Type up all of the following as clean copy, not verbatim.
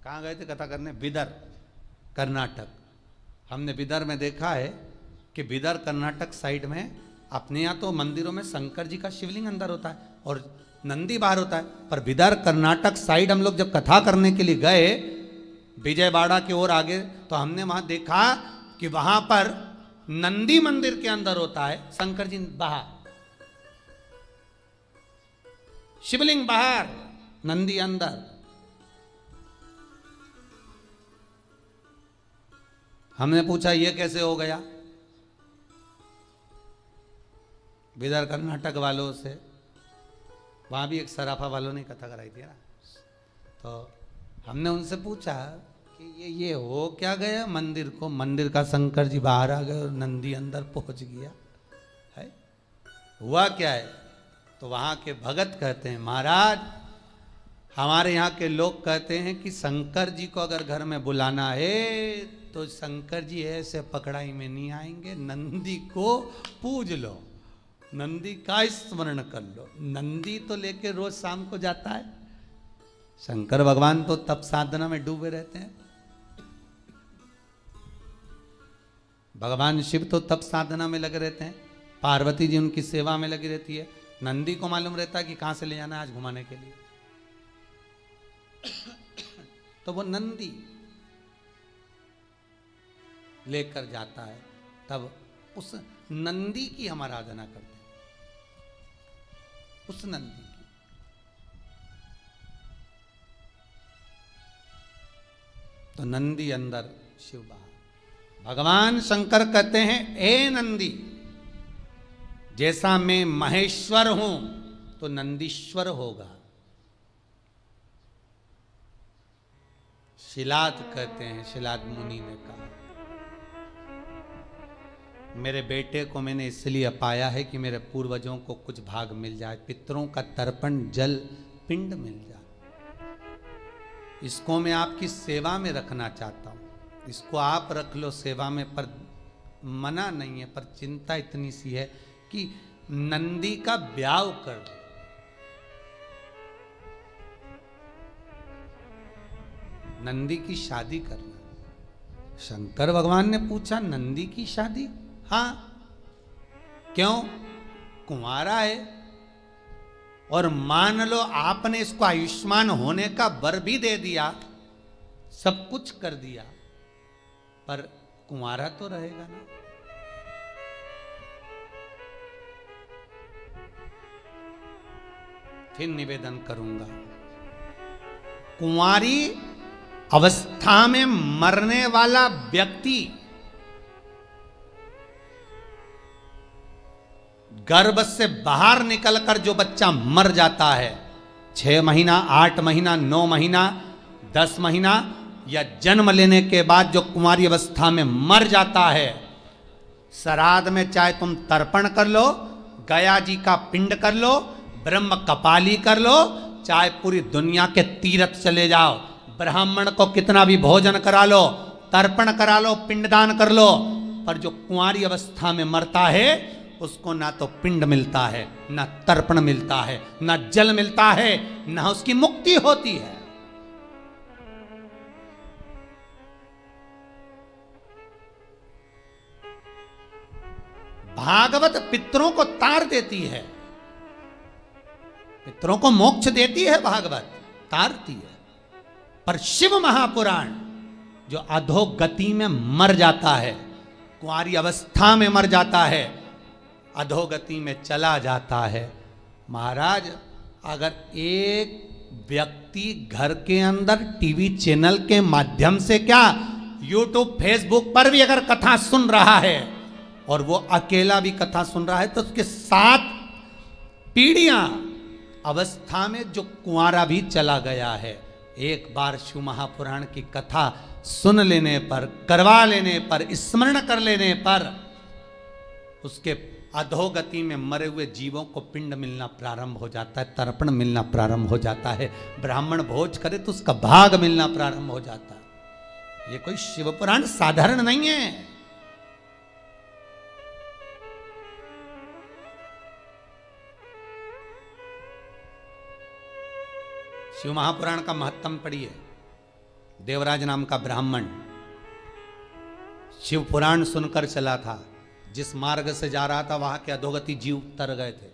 कहाँ गए थे कथा करने? बिदर, कर्नाटक। हमने बिदर में देखा है कि बिदर कर्नाटक साइड में अपने यहाँ तो मंदिरों में शंकर जी का शिवलिंग अंदर होता है और नंदी बाहर होता है, पर बिदर कर्नाटक साइड हम लोग जब कथा करने के लिए गए विजयवाड़ा की ओर आगे, तो हमने वहां देखा कि वहां पर नंदी मंदिर के अंदर होता है, शंकर जी बाहर, शिवलिंग बाहर, नंदी अंदर। हमने पूछा ये कैसे हो गया बिदर कर्नाटक वालों से। वहां भी एक सराफा वालों ने कथा कराई थी ना, तो हमने उनसे पूछा कि ये हो क्या गया मंदिर को? मंदिर का शंकर जी बाहर आ गए और नंदी अंदर पहुंच गया है, हुआ क्या है? तो वहां के भगत कहते हैं महाराज हमारे यहाँ के लोग कहते हैं कि शंकर जी को अगर घर में बुलाना है तो शंकर जी ऐसे पकड़ाई में नहीं आएंगे, नंदी को पूज लो, नंदी का स्मरण कर लो। नंदी तो लेके रोज शाम को जाता है, शंकर भगवान तो तप साधना में डूबे रहते हैं, भगवान शिव तो तप साधना में लगे रहते हैं, पार्वती जी उनकी सेवा में लगी रहती है। नंदी को मालूम रहता है कि कहां से ले जाना है आज घुमाने के लिए, तो वो नंदी लेकर जाता है, तब उस नंदी की हम आराधना करते हैं, उस नंदी की। तो नंदी अंदर, शिव बाहर। भगवान शंकर कहते हैं ए नंदी, जैसा मैं महेश्वर हूं तो नंदीश्वर होगा। शिलाद कहते हैं, शिलाद मुनि ने कहा मेरे बेटे को मैंने इसलिए पाया है कि मेरे पूर्वजों को कुछ भाग मिल जाए, पितरों का तर्पण जल पिंड मिल जाए, इसको मैं आपकी सेवा में रखना चाहता हूं, इसको आप रख लो सेवा में, पर मना नहीं है, पर चिंता इतनी सी है कि नंदी का ब्याह कर दो। नंदी की शादी करना। शंकर भगवान ने पूछा नंदी की शादी? हाँ, क्यों? कुंवारा है और मान लो आपने इसको आयुष्मान होने का वर भी दे दिया, सब कुछ कर दिया, पर कुंवारा तो रहेगा ना। फिर निवेदन करूंगा, कुंवारी अवस्था में मरने वाला व्यक्ति गर्भ से बाहर निकलकर जो बच्चा मर जाता है, 6 महीना, 8 महीना, 9 महीना, 10 महीना या जन्म लेने के बाद जो कुंवारी अवस्था में मर जाता है, श्राद्ध में चाहे तुम तर्पण कर लो, गया जी का पिंड कर लो, ब्रह्म कपाली कर लो, चाहे पूरी दुनिया के तीर्थ चले जाओ, ब्राह्मण को कितना भी भोजन करा लो, तर्पण करा लो, पिंडदान कर लो, पर जो कुंवारी अवस्था में मरता है उसको ना तो पिंड मिलता है, ना तर्पण मिलता है, ना जल मिलता है, ना उसकी मुक्ति होती है। भागवत पितरों को तार देती है, पितरों को मोक्ष देती है, भागवत तारती है, पर शिव महापुराण जो अधोगति में मर जाता है, कुंवारी अवस्था में मर जाता है, अधोगति में चला जाता है। महाराज अगर एक व्यक्ति घर के अंदर टीवी चैनल के माध्यम से क्या यूट्यूब फेसबुक पर भी अगर कथा सुन रहा है और वो अकेला भी कथा सुन रहा है, तो उसके 7 पीढ़ियां अवस्था में जो कुंवारा भी चला गया है, एक बार शिव महापुराण की कथा सुन लेने पर, करवा लेने पर, स्मरण कर लेने पर उसके अधोगति में मरे हुए जीवों को पिंड मिलना प्रारंभ हो जाता है, तर्पण मिलना प्रारंभ हो जाता है, ब्राह्मण भोज करे तो उसका भाग मिलना प्रारंभ हो जाता है। ये कोई शिव पुराण साधारण नहीं है। शिव महापुराण का महत्तम पढ़िए, देवराज नाम का ब्राह्मण शिव पुराण सुनकर चला था। जिस मार्ग से जा रहा था वहां के अधोगति जीव तर गए थे।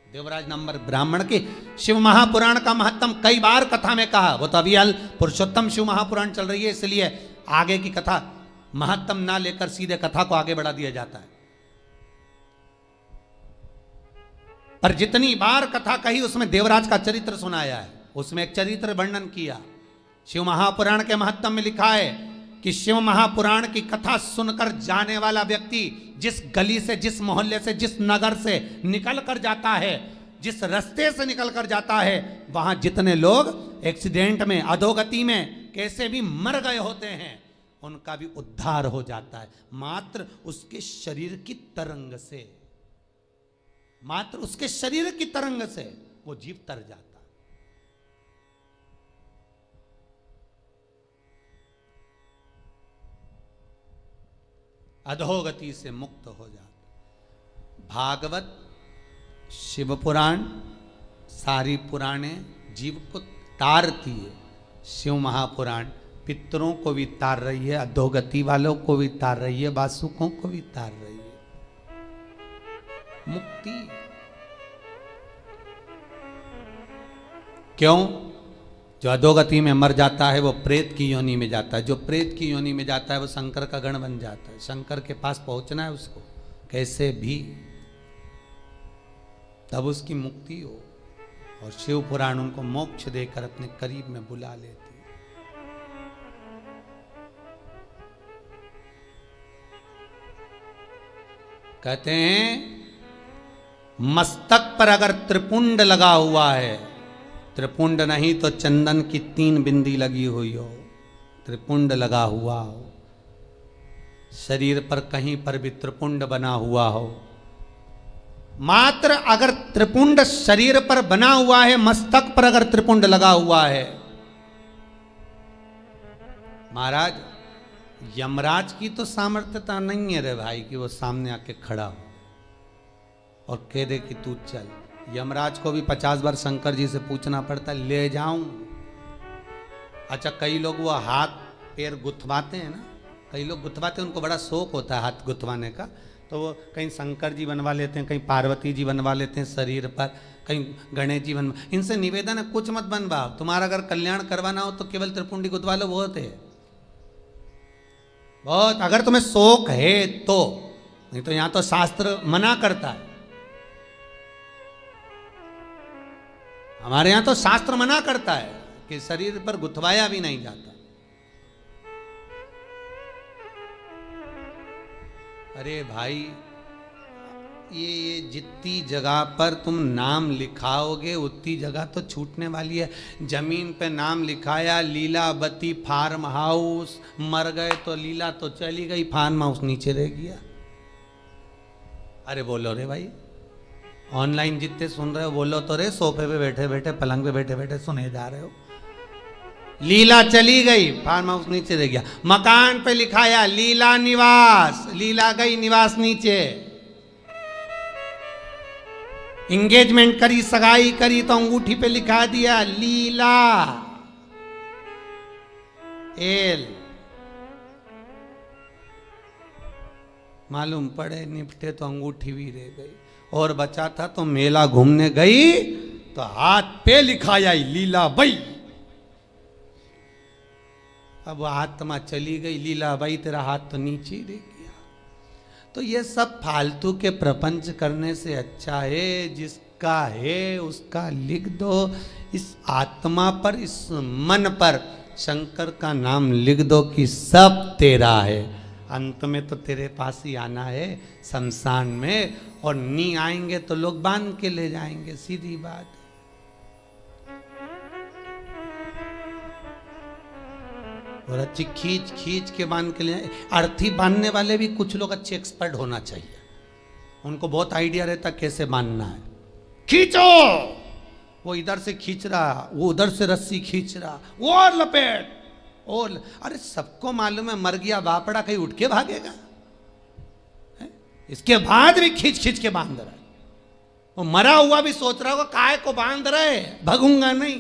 देवराज नंबर ब्राह्मण के शिव महापुराण का महत्तम कई बार कथा में कहा। वो तो अभी पुरुषोत्तम शिव महापुराण चल रही है, इसलिए आगे की कथा महत्तम ना लेकर सीधे कथा को आगे बढ़ा दिया जाता है। पर जितनी बार कथा कही उसमें देवराज का चरित्र सुनाया है। उसमें एक चरित्र वर्णन किया। शिव महापुराण के महत्तम में लिखा है कि शिव महापुराण की कथा सुनकर जाने वाला व्यक्ति जिस गली से, जिस मोहल्ले से, जिस नगर से निकल कर जाता है, जिस रास्ते से निकल कर जाता है, वहां जितने लोग एक्सीडेंट में, अधोगति में कैसे भी मर गए होते हैं, उनका भी उद्धार हो जाता है। मात्र उसके शरीर की तरंग से, मात्र उसके शरीर की तरंग से वो जीव तर जाता है। अधोगति से मुक्त हो जाता। भागवत, शिव पुराण, सारी पुराणे जीव को तारती है। शिव महापुराण पितरों को भी तार रही है, अधोगति वालों को भी तार रही है, वासुकों को भी तार रही है। मुक्ति क्यों? जो अधोगति में मर जाता है वो प्रेत की योनि में जाता है। जो प्रेत की योनि में जाता है वो शंकर का गण बन जाता है। शंकर के पास पहुंचना है उसको कैसे भी, तब उसकी मुक्ति हो। और शिव पुराण उनको मोक्ष देकर अपने करीब में बुला लेती है। कहते हैं मस्तक पर अगर त्रिपुंड लगा हुआ है, त्रिपुंड नहीं तो चंदन की 3 बिंदी लगी हुई हो, त्रिपुंड लगा हुआ हो, शरीर पर कहीं पर भी त्रिपुंड बना हुआ हो, मात्र अगर त्रिपुंड शरीर पर बना हुआ है, मस्तक पर अगर त्रिपुंड लगा हुआ है, महाराज यमराज की तो सामर्थ्यता नहीं है रे भाई कि वो सामने आके खड़ा हो और कह दे कि तू चल। यमराज को भी 50 बार शंकर जी से पूछना पड़ता, ले जाऊं? अच्छा, कई लोग वो हाथ पैर गुथवाते हैं ना, कई लोग गुथवाते हैं, उनको बड़ा शौक होता है हाथ गुथवाने का, तो वो कहीं शंकर जी बनवा लेते हैं, कहीं पार्वती जी बनवा लेते हैं शरीर पर, कहीं गणेश जी बनवा। इनसे निवेदन है कुछ मत बनवाओ, तुम्हारा अगर कल्याण करवाना हो तो केवल त्रिपुंडी गुथवा लो, बहुत है, बहुत, अगर तुम्हें शौक है तो। नहीं तो यहां तो शास्त्र मना करता है, हमारे यहां तो शास्त्र मना करता है कि शरीर पर गुथवाया भी नहीं जाता। अरे भाई, ये जितनी जगह पर तुम नाम लिखाओगे उतनी जगह तो छूटने वाली है। जमीन पे नाम लिखाया लीलावती फार्म हाउस, मर गए तो लीला तो चली गई, फार्म हाउस नीचे रह गया। अरे बोलो रे भाई, ऑनलाइन जितने सुन रहे हो बोलो तो रे, सोफे पे बैठे बैठे, पलंग पे बैठे बैठे सुने जा रहे हो। लीला चली गई, फार्म हाउस नीचे रह गया। मकान पे लिखाया लीला निवास, लीला गई, निवास नीचे। इंगेजमेंट करी, सगाई करी तो अंगूठी पे लिखा दिया लीला एल। मालूम पड़े निपटे तो अंगूठी भी रह गई। और बचा था तो मेला घूमने गई तो हाथ पे लिखाया लीला बाई। अब आत्मा चली गई, लीला बाई तेरा हाथ तो नीचे ही रह गया। तो ये सब फालतू के प्रपंच करने से अच्छा है जिसका है उसका लिख दो। इस आत्मा पर, इस मन पर शंकर का नाम लिख दो कि सब तेरा है। अंत में तो तेरे पास ही आना है शमशान में, और नी आएंगे तो लोग बांध के ले जाएंगे, सीधी बात। और अच्छी खींच खींच के बांध के ले जाए। अर्थी बांधने वाले भी कुछ लोग अच्छे एक्सपर्ट होना चाहिए, उनको बहुत आइडिया रहता कैसे बांधना है। खींचो, वो इधर से खींच रहा, वो उधर से रस्सी खींच रहा, वो और लपेट और। अरे सबको मालूम है मर गया बापड़ा कहीं उठ के भागेगा, इसके बाद भी खींच खींच के बांध रहा है। वो मरा हुआ भी सोच रहा होगा काय को बांध रहे, भगूंगा नहीं।